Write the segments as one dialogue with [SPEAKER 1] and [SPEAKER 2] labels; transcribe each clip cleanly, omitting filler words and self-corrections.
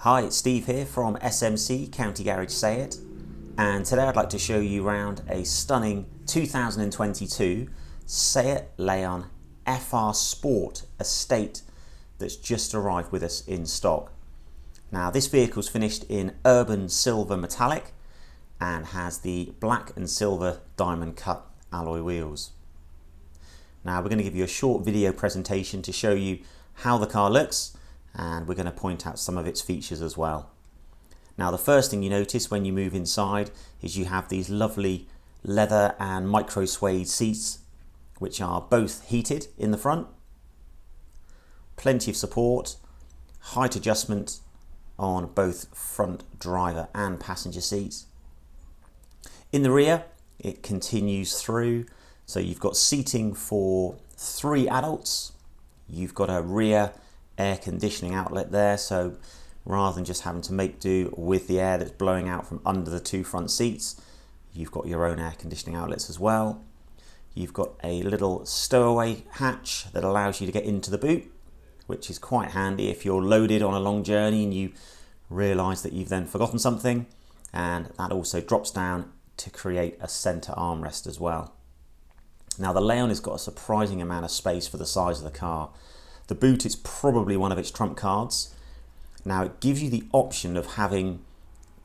[SPEAKER 1] Hi, it's Steve here from SMC County Garage SEAT, and today I'd like to show you around a stunning 2022 SEAT Leon FR Sport Estate that's just arrived with us in stock. Now this vehicle's finished in urban silver metallic and has the black and silver diamond cut alloy wheels. Now we're going to give you a short video presentation to show you how the car looks, and we're going to point out some of its features as well. Now the first thing you notice when you move inside is you have these lovely leather and micro suede seats, which are both heated in the front. Plenty of support, height adjustment on both front driver and passenger seats. In the rear it continues through, so you've got seating for 3 adults. You've got a rear air conditioning outlet there, so rather than just having to make do with the air that's blowing out from under the 2 front seats, you've got your own air conditioning outlets as well. You've got a little stowaway hatch that allows you to get into the boot, which is quite handy if you're loaded on a long journey and you realise that you've then forgotten something, and that also drops down to create a centre armrest as well. Now the Leon has got a surprising amount of space for the size of the car. The boot is probably one of its trump cards. Now it gives you the option of having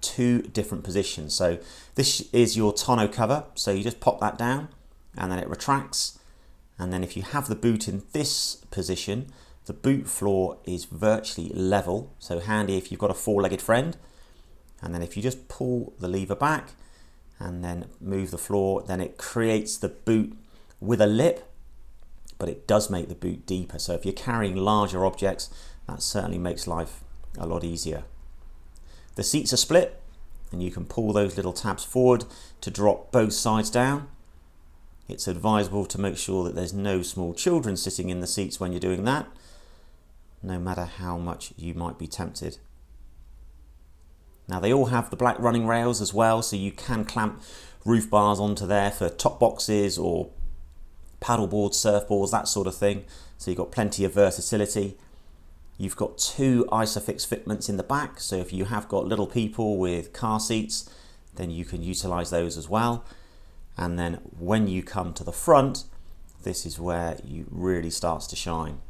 [SPEAKER 1] 2 different positions. So this is your tonneau cover, so you just pop that down and then it retracts, and then if you have the boot in this position, the boot floor is virtually level, so handy if you've got a 4-legged friend. And then if you just pull the lever back and then move the floor, then it creates the boot with a lip, but it does make the boot deeper, so if you're carrying larger objects, that certainly makes life a lot easier. The seats are split and you can pull those little tabs forward to drop both sides down. It's advisable to make sure that there's no small children sitting in the seats when you're doing that, no matter how much you might be tempted. Now they all have the black running rails as well, so you can clamp roof bars onto there for top boxes or paddleboards, surfboards, that sort of thing, so you've got plenty of versatility. You've got 2 Isofix fitments in the back, so if you have got little people with car seats, then you can utilize those as well. And then when you come to the front, this is where you really starts to shine.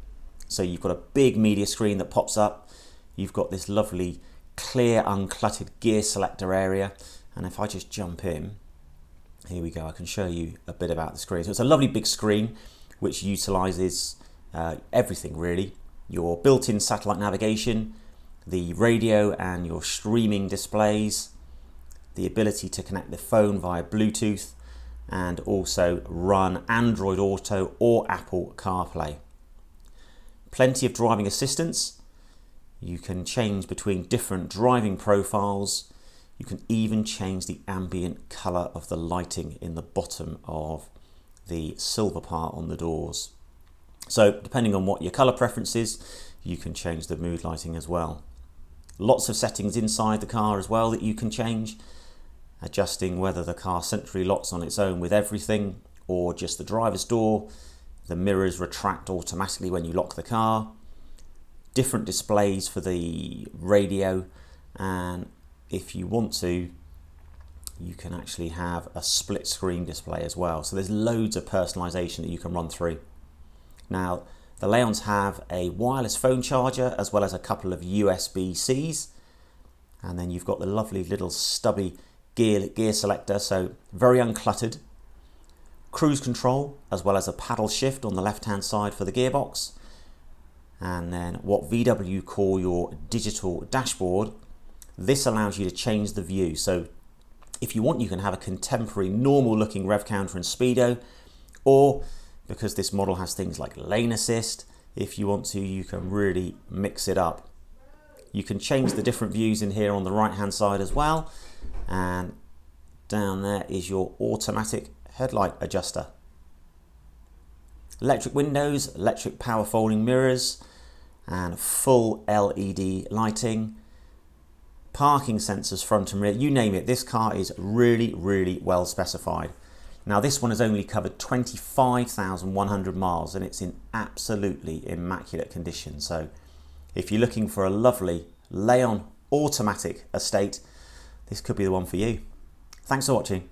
[SPEAKER 1] So you've got a big media screen that pops up, you've got this lovely clear uncluttered gear selector area, and if I just jump in, here we go, I can show you a bit about the screen. So it's a lovely big screen which utilizes everything really. Your built-in satellite navigation, the radio and your streaming displays, the ability to connect the phone via Bluetooth, and also run Android Auto or Apple CarPlay. Plenty of driving assistance. You can change between different driving profiles. You can even change the ambient colour of the lighting in the bottom of the silver part on the doors. So depending on what your colour preference is, you can change the mood lighting as well. Lots of settings inside the car as well that you can change, adjusting whether the car centrally locks on its own with everything or just the driver's door. The mirrors retract automatically when you lock the car. Different displays for the radio, and if you want to, you can actually have a split screen display as well. So there's loads of personalization that you can run through. Now the Leons have a wireless phone charger as well as a couple of USB-Cs, and then you've got the lovely little stubby gear selector, so very uncluttered. Cruise control as well as a paddle shift on the left hand side for the gearbox, and then what VW call your digital dashboard. This allows you to change the view, so if you want you can have a contemporary normal looking rev counter and speedo, or because this model has things like lane assist, if you want to you can really mix it up. You can change the different views in here on the right hand side as well, and down there is your automatic headlight adjuster. Electric windows, electric power folding mirrors, and full LED lighting. Parking sensors front and rear, you name it, this car is really well specified. Now this one has only covered 25,100 miles and it's in absolutely immaculate condition. So if you're looking for a lovely Leon automatic estate, this could be the one for you. Thanks for watching.